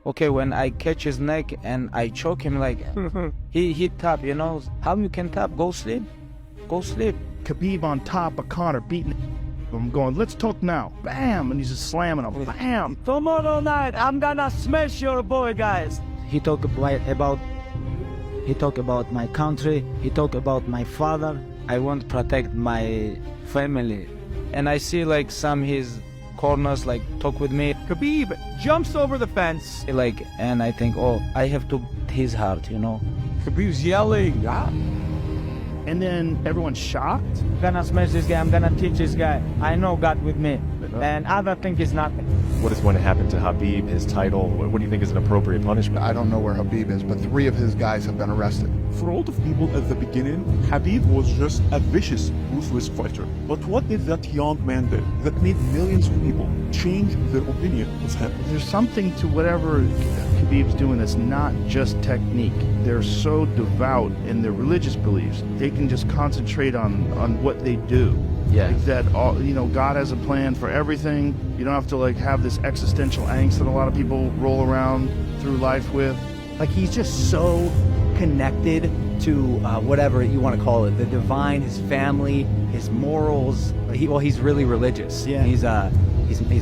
Okay, when I catch his neck and I choke him, like he tap, you know how you can tap? Go sleep, go sleep. Khabib on top of Conor beating him, going, let's talk now. Bam! And he's just slamming him. Bam! Tomorrow night, I'm gonna smash your boy, guys. He talk about my country. He talk about my father. I want to protect my family, and I see like some his corners like talk with me. Khabib jumps over the fence. Like, and I think, oh, I have to his heart, you know. Khabib's yelling. Ah. And then everyone's shocked. I'm gonna smash this guy. I'm gonna teach this guy. I know God with me, and other think is nothing. What is going to happen to Habib, his title? What do you think is an appropriate punishment? I don't know where Habib is, but 3 of his guys have been arrested. For a lot of people at the beginning, Habib was just a vicious, ruthless fighter. But what did that young man do that made millions of people change their opinion of him? There's something to whatever Khabib's doing that's not just technique. They're so devout in their religious beliefs. They can just concentrate on what they do. Yeah. Like that, all, you know, God has a plan for everything. You don't have to like have this existential angst that a lot of people roll around through life with. Like he's just so connected to whatever you want to call it, the divine, his family, his morals. He's really religious. Yeah. He's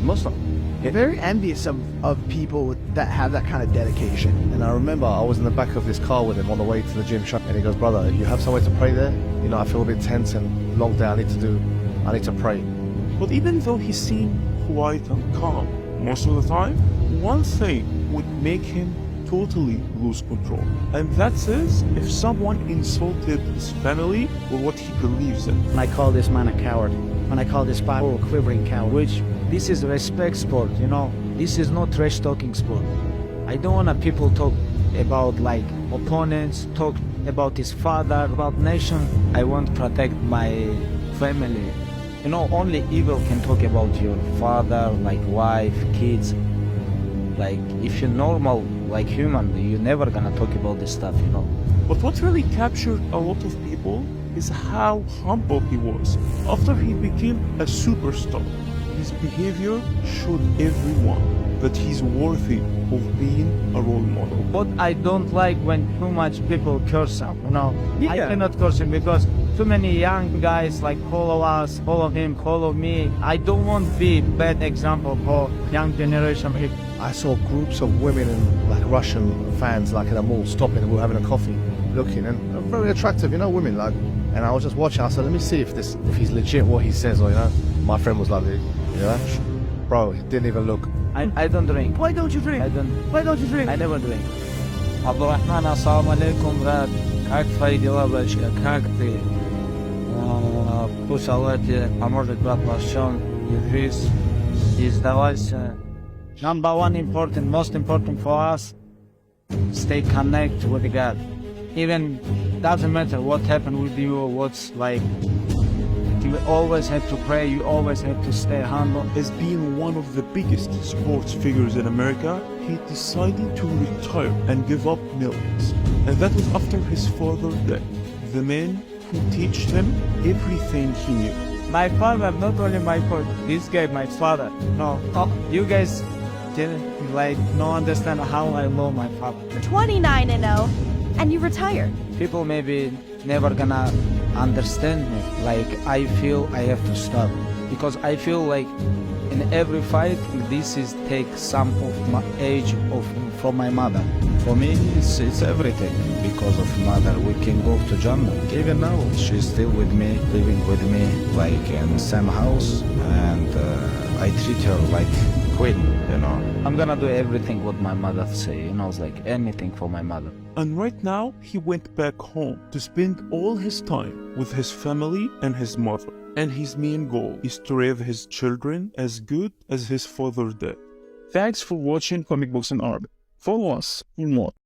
Muslim. Very envious of people that have that kind of dedication. And I remember I was in the back of this car with him on the way to the gym shop, and he goes, brother, you have somewhere to pray there? You know, I feel a bit tense and long day. I need to pray. But even though he seemed quiet and calm most of the time, one thing would make him totally lose control. And that is if someone insulted his family or what he believes in. And I call this man a coward. And I call this fighter a quivering coward. Which, this is respect sport, you know. This is not trash talking sport. I don't want people talk about like opponents, talk about his father, about nation. I want to protect my family. You know, only evil can talk about your father, like wife, kids. Like, if you're normal, like human, you're never gonna talk about this stuff, you know. But what really captured a lot of people is how humble he was. After he became a superstar, his behavior showed everyone that he's worthy of being a role model. But I don't like when too much people curse him, you know. Yeah. I cannot curse him because too many young guys like follow us, follow him, follow me. I don't want to be bad example for young generation people. I saw groups of women and like Russian fans like in a mall stopping and we were having a coffee looking, and very attractive, you know, women like. And I was just watching. I said, let me see if he's legit what he says, or you know. My friend was like, you know, bro, he didn't even look. I don't drink. Why don't you drink? Why don't you drink? I never drink. Abdurrahman, assalamu alaikum, брат. Как твои дела, братишка? Как ты? Пусть Аллах тебе поможет, брат, во всем. Держись и сдавайся. Number one important, most important for us, stay connected with God. Even doesn't matter what happened with you or what's like, you always have to pray, you always have to stay humble. As being one of the biggest sports figures in America, he decided to retire and give up millions. And that was after his father died. The man who taught him everything he knew. My father, not only my father, this guy, my father. No, you guys didn't like no understand how I love my father. 29-0, and you retired. People maybe never gonna understand me. Like, I feel I have to stop because I feel like in every fight this is take some of my age from my mother. For me it's everything because of mother. We can go to Jannah. Even now she's still with me, living with me like in the same house, and I treat her like queen, you know. I'm gonna do everything what my mother say, you know, it's like anything for my mother. And right now, he went back home to spend all his time with his family and his mother. And his main goal is to raise his children as good as his father did. Thanks for watching Comic Books in Arabic. Follow us for more.